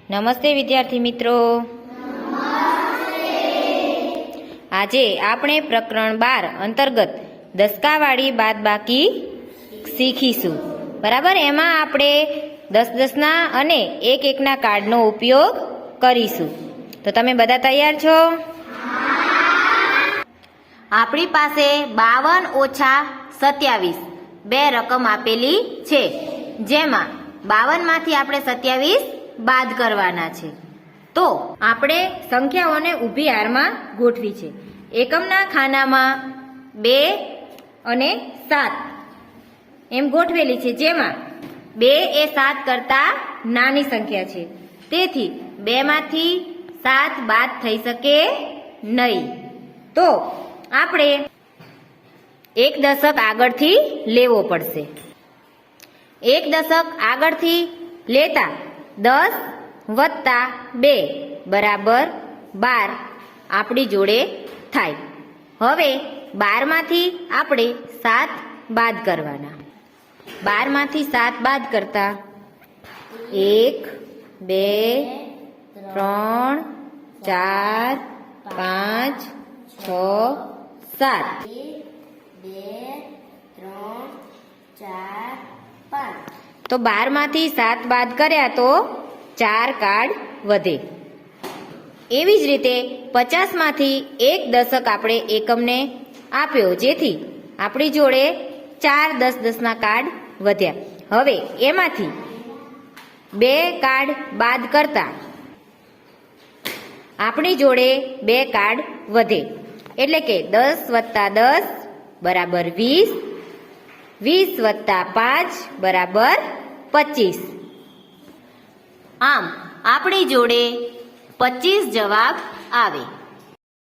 નમસ્તે વિદ્યાર્થી મિત્રો. આજે આપણે પ્રકરણ 12 અંતર્ગત દસકાવાળી બાદબાકી શીખીશું. બરાબર, એમાં આપણે 10-10 ના અને 1-1 ના કાર્ડનો ઉપયોગ કરીશું. તો તમે બધા તૈયાર છો? આપણી પાસે 52 - 27 બે રકમ આપેલી છે, જેમાં 52 માંથી આપણે 27 બાદ કરવાના છે. તો આપણે સંખ્યાઓને ઊભી હારમાં ગોઠવી છે. એકમના ખાનામાં 2 અને 7 એમ ગોઠવેલી છે, જેમાં 2 એ 7 કરતા નાની સંખ્યા છે, તેથી 2 માંથી 7 બાદ થઈ શકે નહીં. તો આપણે એક દશક આગળથી લેવો પડશે. એક દશક આગળથી લેતા 10 વત્તા 2 બરાબર 12 આપણી જોડે થાય. હવે 12 માંથી આપણે 7 બાદ કરવાના. 12 માંથી 7 બાદ કરતા 1 2 3 4 5 6 7 તો 12 માંથી 7 બાદ કર્યા તો 4 કાર્ડ વધે. એવી જ રીતે 50 માંથી 1 દશક આપણે એકમને આપ્યો, જેથી આપણી જોડે 4 10-10 ના કાર્ડ વધ્યા. હવે એમાંથી 2 કાર્ડ બાદ કરતા આપણી જોડે 2 કાર્ડ વધે, એટલે કે 10 વત્તા 10 બરાબર 20, 20 વત્તા 5 બરાબર 25. આમ આપણી જોડે 25 જવાબ આવે.